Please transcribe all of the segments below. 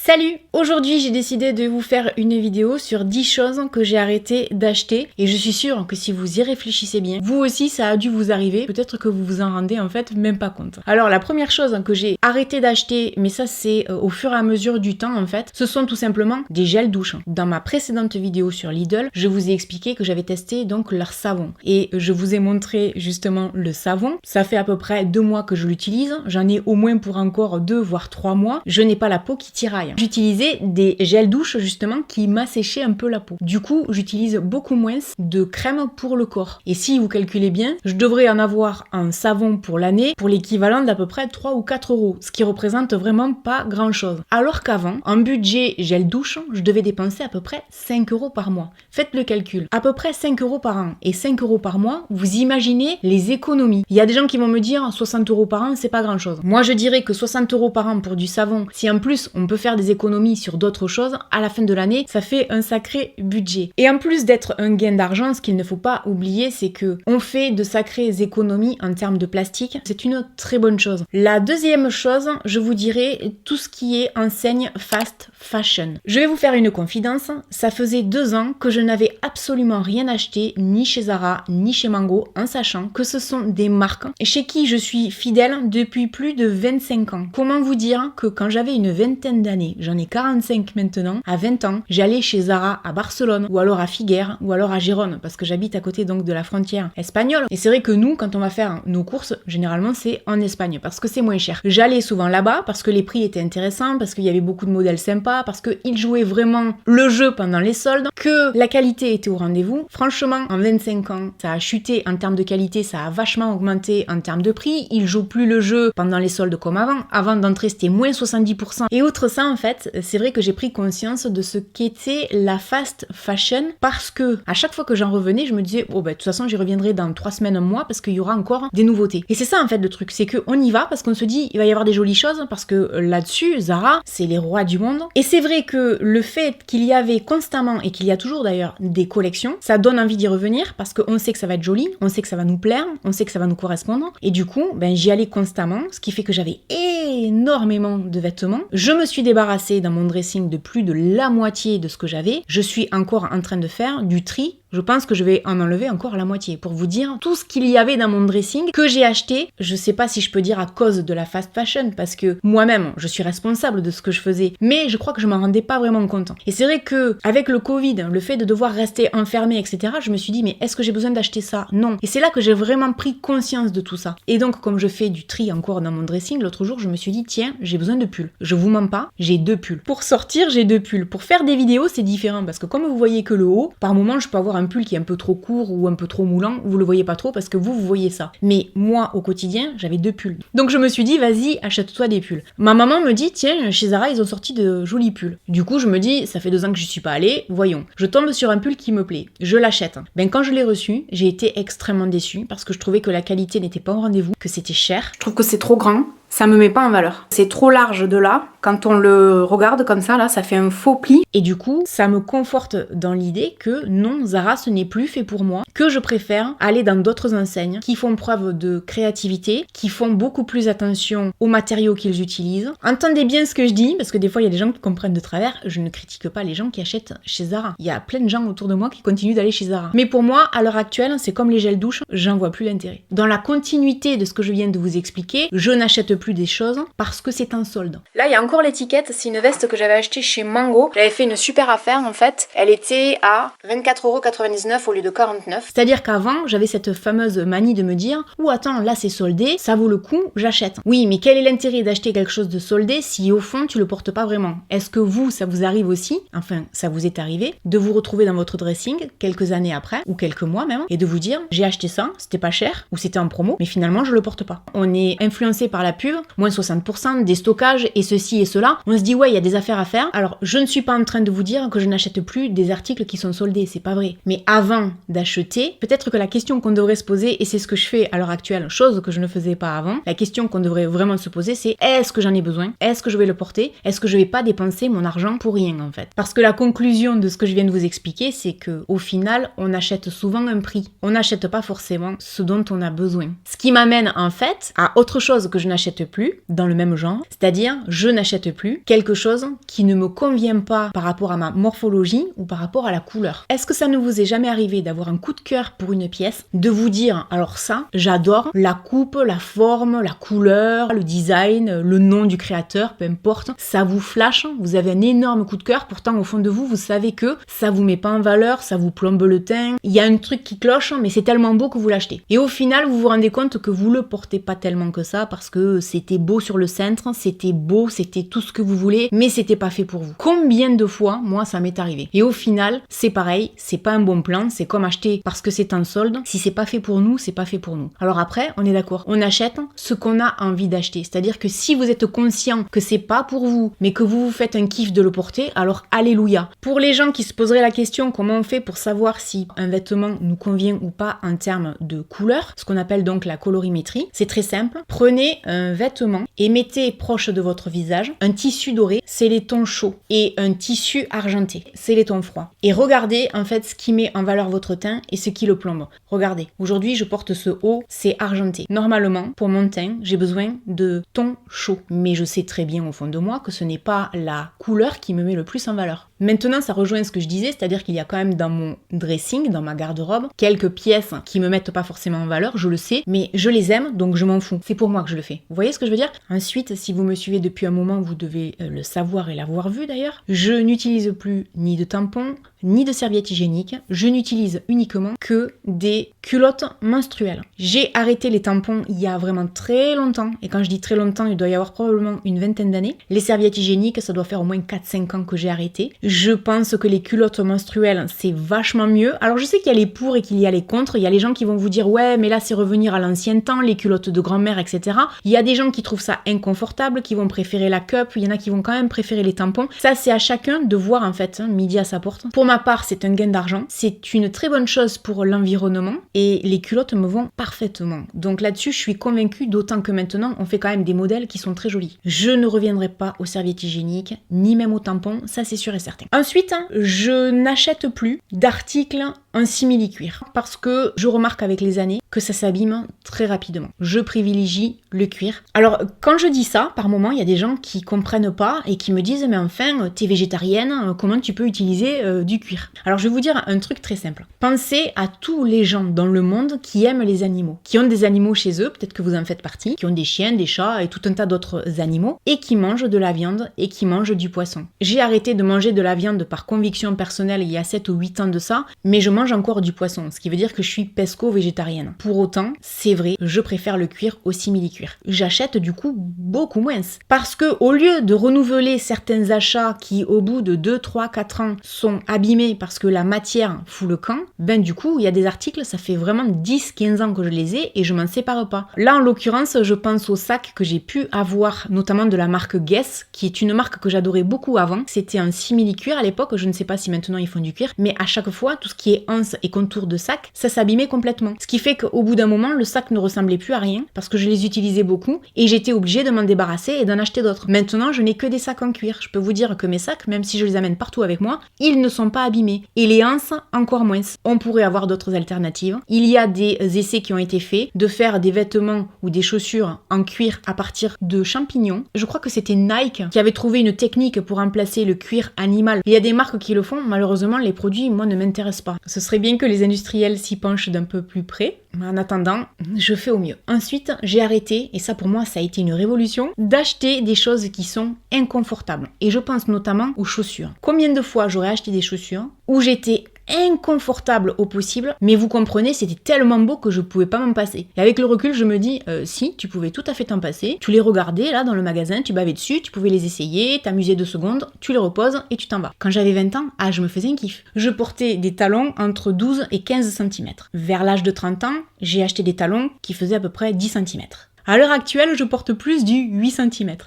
Salut! Aujourd'hui j'ai décidé de vous faire une vidéo sur 10 choses que j'ai arrêté d'acheter et je suis sûre que si vous y réfléchissez bien, vous aussi ça a dû vous arriver, peut-être que vous vous en rendez en fait même pas compte. Alors la première chose que j'ai arrêté d'acheter, mais ça c'est au fur et à mesure du temps en fait, ce sont tout simplement des gels douche. Dans ma précédente vidéo sur Lidl, je vous ai expliqué que j'avais testé donc leur savon et je vous ai montré justement le savon. Ça fait à peu près 2 mois que je l'utilise, j'en ai au moins pour encore 2 voire 3 mois, je n'ai pas la peau qui tiraille. J'utilisais des gels douche justement qui m'asséchaient un peu la peau. Du coup, j'utilise beaucoup moins de crème pour le corps. Et si vous calculez bien, je devrais en avoir un savon pour l'année pour l'équivalent d'à peu près 3 ou 4 euros, ce qui représente vraiment pas grand chose. Alors qu'avant, en budget gel douche, je devais dépenser à peu près 5 euros par mois. Faites le calcul. À peu près 5 euros par an et 5 euros par mois, vous imaginez les économies. Il y a des gens qui vont me dire 60 euros par an, c'est pas grand chose. Moi, je dirais que 60 euros par an pour du savon, si en plus on peut faire des économies sur d'autres choses, à la fin de l'année, ça fait un sacré budget. Et en plus d'être un gain d'argent, ce qu'il ne faut pas oublier, c'est que on fait de sacrées économies en termes de plastique. C'est une très bonne chose. La deuxième chose, je vous dirais tout ce qui est enseigne fast fashion. Je vais vous faire une confidence. Ça faisait 2 ans que je n'avais absolument rien acheté, ni chez Zara, ni chez Mango, en sachant que ce sont des marques chez qui je suis fidèle depuis plus de 25 ans. Comment vous dire que quand j'avais une vingtaine d'années, j'en ai 45 maintenant, à 20 ans, j'allais chez Zara à Barcelone, ou alors à Figueres, ou alors à Gérone, parce que j'habite à côté donc de la frontière espagnole. Et c'est vrai que nous, quand on va faire nos courses, généralement c'est en Espagne, parce que c'est moins cher. J'allais souvent là-bas, parce que les prix étaient intéressants, parce qu'il y avait beaucoup de modèles sympas, parce qu'ils jouaient vraiment le jeu pendant les soldes, que la qualité était au rendez-vous. Franchement, en 25 ans, ça a chuté en termes de qualité, ça a vachement augmenté en termes de prix. Ils jouent plus le jeu pendant les soldes comme avant. Avant d'entrer, c'était moins 70%. Et outre ça, en fait, c'est vrai que j'ai pris conscience de ce qu'était la fast fashion parce que à chaque fois que j'en revenais, je me disais, oh bah de toute façon, j'y reviendrai dans 3 semaines, un mois parce qu'il y aura encore des nouveautés. Et c'est ça en fait le truc, c'est qu'on y va parce qu'on se dit, il va y avoir des jolies choses parce que là-dessus, Zara, c'est les rois du monde. Et c'est vrai que le fait qu'il y avait constamment et qu'il y a toujours d'ailleurs des collections, ça donne envie d'y revenir parce qu'on sait que ça va être joli, on sait que ça va nous plaire, on sait que ça va nous correspondre. Et du coup, ben j'y allais constamment, ce qui fait que j'avais énormément de vêtements. Je me suis débarrassée dans mon dressing de plus de la moitié de ce que j'avais. Je suis encore en train de faire du tri. Je pense que je vais en enlever encore la moitié pour vous dire tout ce qu'il y avait dans mon dressing que j'ai acheté. Je sais pas si je peux dire à cause de la fast fashion parce que moi-même je suis responsable de ce que je faisais, mais je crois que je m'en rendais pas vraiment compte. Et c'est vrai que avec le Covid, le fait de devoir rester enfermé, etc., je me suis dit mais est-ce que j'ai besoin d'acheter ça? Non. Et c'est là que j'ai vraiment pris conscience de tout ça. Et donc comme je fais du tri encore dans mon dressing, l'autre jour je me suis dit tiens j'ai besoin de pulls. Je vous mens pas, j'ai 2 pulls. Pour sortir j'ai 2 pulls. Pour faire des vidéos c'est différent parce que comme vous voyez que le haut, par moment je peux avoir un pull qui est un peu trop court ou un peu trop moulant, vous le voyez pas trop parce que vous voyez ça. Mais moi, au quotidien, j'avais 2 pulls. Donc je me suis dit, vas-y, achète-toi des pulls. Ma maman me dit, tiens, chez Zara, ils ont sorti de jolis pulls. Du coup, je me dis, ça fait 2 ans que j'y suis pas allée, voyons. Je tombe sur un pull qui me plaît. Je l'achète. Ben, quand je l'ai reçu, j'ai été extrêmement déçue parce que je trouvais que la qualité n'était pas au rendez-vous, que c'était cher. Je trouve que c'est trop grand. Ça me met pas en valeur. C'est trop large de là. Quand on le regarde comme ça, là, ça fait un faux pli. Et du coup, ça me conforte dans l'idée que non, Zara, ce n'est plus fait pour moi. Que je préfère aller dans d'autres enseignes qui font preuve de créativité, qui font beaucoup plus attention aux matériaux qu'ils utilisent. Entendez bien ce que je dis, parce que des fois, il y a des gens qui comprennent de travers. Je ne critique pas les gens qui achètent chez Zara. Il y a plein de gens autour de moi qui continuent d'aller chez Zara. Mais pour moi, à l'heure actuelle, c'est comme les gels douche, j'en vois plus l'intérêt. Dans la continuité de ce que je viens de vous expliquer, je n'achète plus des choses parce que c'est en solde. Là, il y a encore l'étiquette, c'est une veste que j'avais achetée chez Mango. J'avais fait une super affaire en fait. Elle était à 24,99€ au lieu de 49. C'est-à-dire qu'avant, j'avais cette fameuse manie de me dire « Ouh, attends, là c'est soldé, ça vaut le coup, j'achète. » Oui, mais quel est l'intérêt d'acheter quelque chose de soldé si au fond tu le portes pas vraiment? Est-ce que vous, ça vous arrive aussi, enfin ça vous est arrivé, de vous retrouver dans votre dressing quelques années après, ou quelques mois même, et de vous dire « J'ai acheté ça, c'était pas cher, ou c'était en promo, mais finalement je le porte pas. » On est influencé par la pub, moins 60%, des stockages et ceci et cela. On se dit ouais, il y a des affaires à faire. Alors, je ne suis pas en train de vous dire que je n'achète plus des articles qui sont soldés, c'est pas vrai. Mais avant d'acheter, peut-être que la question qu'on devrait se poser, et c'est ce que je fais à l'heure actuelle, chose que je ne faisais pas avant, la question qu'on devrait vraiment se poser, c'est est-ce que j'en ai besoin? Est-ce que je vais le porter? Est-ce que je vais pas dépenser mon argent pour rien en fait? Parce que la conclusion de ce que je viens de vous expliquer, c'est que au final, on achète souvent un prix. On n'achète pas forcément ce dont on a besoin. Ce qui m'amène en fait à autre chose que je n'achète plus dans le même genre, c'est-à-dire je n'achète plus quelque chose qui ne me convient pas par rapport à ma morphologie ou par rapport à la couleur. Est-ce que ça ne vous est jamais arrivé d'avoir un coup de cœur pour une pièce, de vous dire alors ça, j'adore la coupe, la forme, la couleur, le design, le nom du créateur, peu importe, ça vous flash, vous avez un énorme coup de cœur, pourtant au fond de vous, vous savez que ça vous met pas en valeur, ça vous plombe le teint, il y a un truc qui cloche, mais c'est tellement beau que vous l'achetez. Et au final, vous vous rendez compte que vous le portez pas tellement que ça parce que c'était beau sur le centre, c'était beau, c'était tout ce que vous voulez, mais c'était pas fait pour vous. Combien de fois, moi, ça m'est arrivé. Et au final, c'est pareil, c'est pas un bon plan, c'est comme acheter parce que c'est en solde. Si c'est pas fait pour nous, c'est pas fait pour nous. Alors après, on est d'accord, on achète ce qu'on a envie d'acheter. C'est-à-dire que si vous êtes conscient que c'est pas pour vous, mais que vous vous faites un kiff de le porter, alors alléluia. Pour les gens qui se poseraient la question comment on fait pour savoir si un vêtement nous convient ou pas en termes de couleur, ce qu'on appelle donc la colorimétrie, c'est très simple. Prenez un vêtement et mettez proche de votre visage un tissu doré, c'est les tons chauds, et un tissu argenté, c'est les tons froids. Et regardez en fait ce qui met en valeur votre teint et ce qui le plombe. Regardez, aujourd'hui je porte ce haut, c'est argenté. Normalement, pour mon teint, j'ai besoin de tons chauds, mais je sais très bien au fond de moi que ce n'est pas la couleur qui me met le plus en valeur. Maintenant, ça rejoint ce que je disais, c'est-à-dire qu'il y a quand même dans mon dressing, dans ma garde-robe, quelques pièces qui me mettent pas forcément en valeur, je le sais, mais je les aime, donc je m'en fous. C'est pour moi que je le fais. Vous voyez ce que je veux dire? Ensuite, si vous me suivez depuis un moment, vous devez le savoir et l'avoir vu d'ailleurs, je n'utilise plus ni de tampons, ni de serviettes hygiéniques, je n'utilise uniquement que des culottes menstruelles. J'ai arrêté les tampons il y a vraiment très longtemps, et quand je dis très longtemps, il doit y avoir probablement une vingtaine d'années. Les serviettes hygiéniques, ça doit faire au moins 4-5 ans que j'ai arrêté. Je pense que les culottes menstruelles, c'est vachement mieux. Alors je sais qu'il y a les pour et qu'il y a les contre, il y a les gens qui vont vous dire ouais mais là c'est revenir à l'ancien temps, les culottes de grand-mère, etc. Il y a des gens qui trouvent ça inconfortable, qui vont préférer la cup, il y en a qui vont quand même préférer les tampons. Ça c'est à chacun de voir en fait, midi à sa porte. Pour ma part, c'est un gain d'argent, c'est une très bonne chose pour l'environnement et les culottes me vont parfaitement. Donc là-dessus, je suis convaincue, d'autant que maintenant, on fait quand même des modèles qui sont très jolis. Je ne reviendrai pas aux serviettes hygiéniques, ni même aux tampons, ça c'est sûr et certain. Ensuite, je n'achète plus d'articles en simili-cuir parce que je remarque avec les années que ça s'abîme très rapidement. Je privilégie le cuir. Alors, quand je dis ça, par moment, il y a des gens qui comprennent pas et qui me disent mais enfin, t'es végétarienne, comment tu peux utiliser du cuir? Alors, je vais vous dire un truc très simple. Pensez à tous les gens dans le monde qui aiment les animaux, qui ont des animaux chez eux, peut-être que vous en faites partie, qui ont des chiens, des chats et tout un tas d'autres animaux et qui mangent de la viande et qui mangent du poisson. J'ai arrêté de manger de la viande par conviction personnelle il y a 7 ou 8 ans de ça, mais je mange encore du poisson, ce qui veut dire que je suis pesco-végétarienne. Pour autant, c'est vrai, je préfère le cuir au simili-cuir. J'achète du coup beaucoup moins. Parce que au lieu de renouveler certains achats qui au bout de 2, 3, 4 ans sont abîmés parce que la matière fout le camp, ben du coup, il y a des articles, ça fait vraiment 10, 15 ans que je les ai et je m'en sépare pas. Là, en l'occurrence, je pense aux sacs que j'ai pu avoir, notamment de la marque Guess, qui est une marque que j'adorais beaucoup avant. C'était un simili-cuir à l'époque, je ne sais pas si maintenant ils font du cuir, mais à chaque fois, tout ce qui est anse et contour de sac, ça s'abîmait complètement. Ce qui fait qu'au bout d'un moment, le sac ne ressemblait plus à rien parce que je les utilisais beaucoup et j'étais obligée de m'en débarrasser et d'en acheter d'autres. Maintenant, je n'ai que des sacs en cuir. Je peux vous dire que mes sacs, même si je les amène partout avec moi, ils ne sont pas abîmés. Et les anses, encore moins. On pourrait avoir d'autres alternatives. Il y a des essais qui ont été faits de faire des vêtements ou des chaussures en cuir à partir de champignons. Je crois que c'était Nike qui avait trouvé une technique pour remplacer le cuir animal. Il y a des marques qui le font. Malheureusement, les produits, moi, ne m'intéressent pas. Ce serait bien que les industriels s'y penchent d'un peu plus près. En attendant, je fais au mieux. Ensuite, j'ai arrêté, et ça pour moi ça a été une révolution, d'acheter des choses qui sont inconfortables. Et je pense notamment aux chaussures. Combien de fois j'aurais acheté des chaussures où j'étais inconfortable au possible, mais vous comprenez, c'était tellement beau que je pouvais pas m'en passer. Et avec le recul, je me dis, si, tu pouvais tout à fait t'en passer, tu les regardais là dans le magasin, tu bavais dessus, tu pouvais les essayer, t'amuser 2 secondes, tu les reposes et tu t'en vas. Quand j'avais 20 ans, je me faisais un kiff. Je portais des talons entre 12 et 15 cm. Vers l'âge de 30 ans, j'ai acheté des talons qui faisaient à peu près 10 cm. À l'heure actuelle, je porte plus du 8 cm.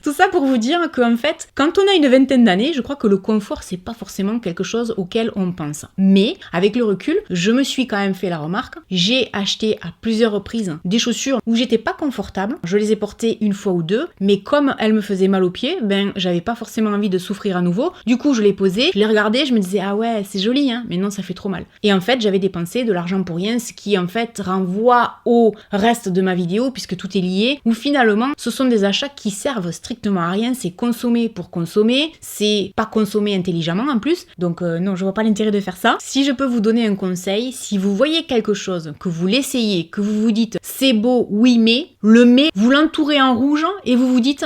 Tout ça pour vous dire qu'en fait, quand on a une vingtaine d'années, je crois que le confort, c'est pas forcément quelque chose auquel on pense. Mais, avec le recul, je me suis quand même fait la remarque. J'ai acheté à plusieurs reprises des chaussures où j'étais pas confortable. Je les ai portées 1 fois ou 2, mais comme elles me faisaient mal aux pieds, ben, j'avais pas forcément envie de souffrir à nouveau. Du coup, je les posais, je les regardais, je me disais, ah ouais, c'est joli, hein, mais non, ça fait trop mal. Et en fait, j'avais dépensé de l'argent pour rien, ce qui, en fait, renvoie au reste de ma vidéo, vidéo puisque tout est lié, où finalement ce sont des achats qui servent strictement à rien, c'est consommer pour consommer, c'est pas consommer intelligemment en plus, donc non, je vois pas l'intérêt de faire ça. Si je peux vous donner un conseil, si vous voyez quelque chose, que vous l'essayez, que vous vous dites c'est beau, oui mais, le mais, vous l'entourez en rouge et vous vous dites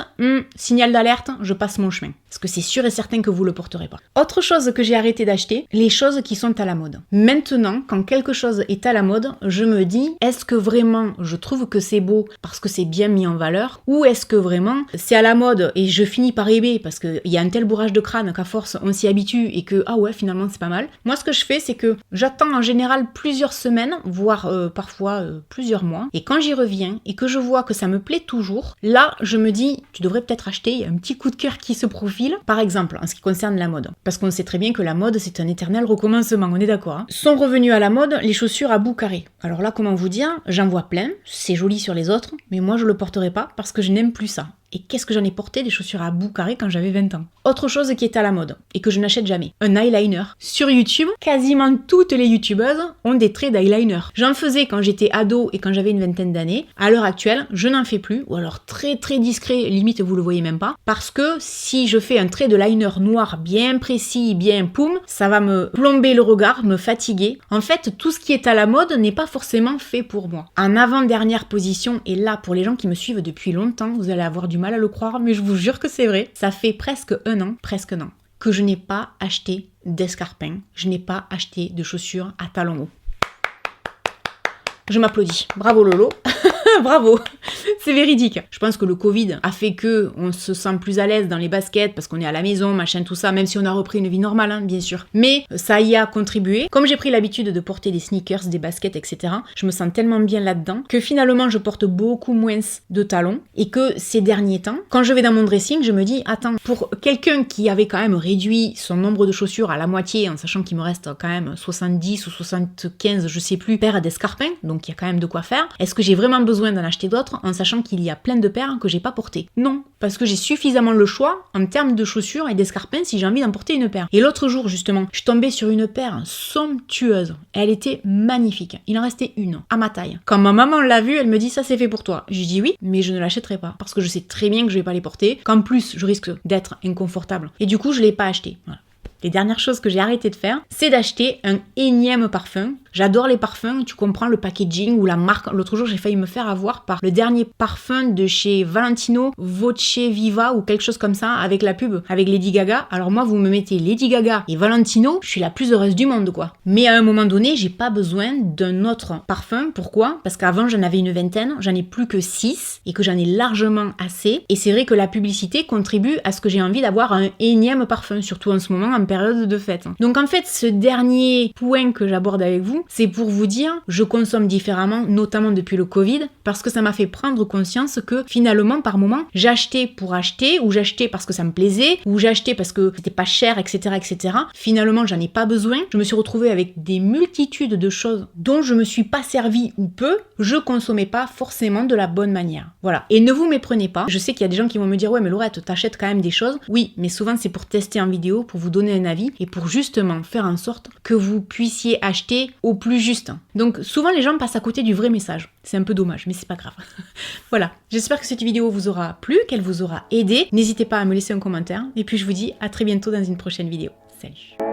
signal d'alerte, je passe mon chemin. Parce que c'est sûr et certain que vous le porterez pas. Autre chose que j'ai arrêté d'acheter, les choses qui sont à la mode. Maintenant, quand quelque chose est à la mode, je me dis, est-ce que vraiment je trouve que c'est beau parce que c'est bien mis en valeur, ou est-ce que vraiment c'est à la mode et je finis par aimer parce qu'il y a un tel bourrage de crâne qu'à force on s'y habitue et que ah ouais finalement c'est pas mal. Moi ce que je fais c'est que j'attends en général plusieurs semaines, voire parfois plusieurs mois, et quand j'y reviens et que je vois que ça me plaît toujours, là je me dis tu devrais peut-être acheter, il y a un petit coup de cœur qui se profile. Par exemple, en ce qui concerne la mode. Parce qu'on sait très bien que la mode, c'est un éternel recommencement, on est d'accord. Hein. Sont revenus à la mode les chaussures à bout carré. Alors là, comment vous dire, j'en vois plein, c'est joli sur les autres, mais moi je le porterai pas parce que je n'aime plus ça. Et qu'est-ce que j'en ai porté des chaussures à bout carré quand j'avais 20 ans. Autre chose qui est à la mode et que je n'achète jamais, un eyeliner. Sur YouTube, quasiment toutes les youtubeuses ont des traits d'eyeliner. J'en faisais quand j'étais ado et quand j'avais une vingtaine d'années. À l'heure actuelle, je n'en fais plus, ou alors très très discret, limite vous le voyez même pas, parce que si je fais un trait de liner noir bien précis, bien poum, ça va me plomber le regard, me fatiguer. En fait, tout ce qui est à la mode n'est pas forcément fait pour moi. En avant-dernière position, et là pour les gens qui me suivent depuis longtemps, vous allez avoir du mal à le croire, mais je vous jure que c'est vrai. Ça fait presque un an, que je n'ai pas acheté d'escarpins, je n'ai pas acheté de chaussures à talons hauts. Je m'applaudis. Bravo Lolo. Bravo. C'est véridique. Je pense que le Covid a fait que on se sent plus à l'aise dans les baskets parce qu'on est à la maison, machin, tout ça, même si on a repris une vie normale, hein, bien sûr. Mais ça y a contribué. Comme j'ai pris l'habitude de porter des sneakers, des baskets, etc., je me sens tellement bien là-dedans que finalement, je porte beaucoup moins de talons et que ces derniers temps, quand je vais dans mon dressing, je me dis, attends, pour quelqu'un qui avait quand même réduit son nombre de chaussures à la moitié, en sachant qu'il me reste quand même 70 ou 75, je sais plus, paires d'escarpins, donc il y a quand même de quoi faire, est-ce que j'ai vraiment besoin d'en acheter d'autres en sachant qu'il y a plein de paires que j'ai pas portées? Non, parce que j'ai suffisamment le choix en termes de chaussures et d'escarpins si j'ai envie d'en porter une paire. Et l'autre jour justement, je tombais sur une paire somptueuse. Elle était magnifique. Il en restait une à ma taille. Quand ma maman l'a vue, elle me dit ça c'est fait pour toi. J'ai dit oui, mais je ne l'achèterai pas parce que je sais très bien que je vais pas les porter, qu'en plus je risque d'être inconfortable. Et du coup, je l'ai pas acheté. Voilà. Les dernières choses que j'ai arrêté de faire, c'est d'acheter un énième parfum. J'adore les parfums, tu comprends le packaging ou la marque. L'autre jour, j'ai failli me faire avoir par le dernier parfum de chez Valentino, Voce Viva ou quelque chose comme ça, avec la pub, avec Lady Gaga. Alors moi, vous me mettez Lady Gaga et Valentino, je suis la plus heureuse du monde, quoi. Mais à un moment donné, j'ai pas besoin d'un autre parfum. Pourquoi? Parce qu'avant, j'en avais une vingtaine, j'en ai plus que 6 et que j'en ai largement assez. Et c'est vrai que la publicité contribue à ce que j'ai envie d'avoir un énième parfum, surtout en ce moment, en période de fête. Donc en fait, ce dernier point que j'aborde avec vous, c'est pour vous dire, je consomme différemment, notamment depuis le Covid, parce que ça m'a fait prendre conscience que finalement, par moment, j'achetais pour acheter, ou j'achetais parce que ça me plaisait, ou j'achetais parce que c'était pas cher, etc., etc. Finalement, j'en ai pas besoin. Je me suis retrouvée avec des multitudes de choses dont je me suis pas servie ou peu, je consommais pas forcément de la bonne manière. Voilà. Et ne vous méprenez pas. Je sais qu'il y a des gens qui vont me dire, ouais, mais Laurette, t'achètes quand même des choses. Oui, mais souvent, c'est pour tester en vidéo, pour vous donner un avis et pour justement faire en sorte que vous puissiez acheter au plus juste. Donc souvent les gens passent à côté du vrai message. C'est un peu dommage, mais c'est pas grave. Voilà, j'espère que cette vidéo vous aura plu, qu'elle vous aura aidé. N'hésitez pas à me laisser un commentaire et puis je vous dis à très bientôt dans une prochaine vidéo. Salut!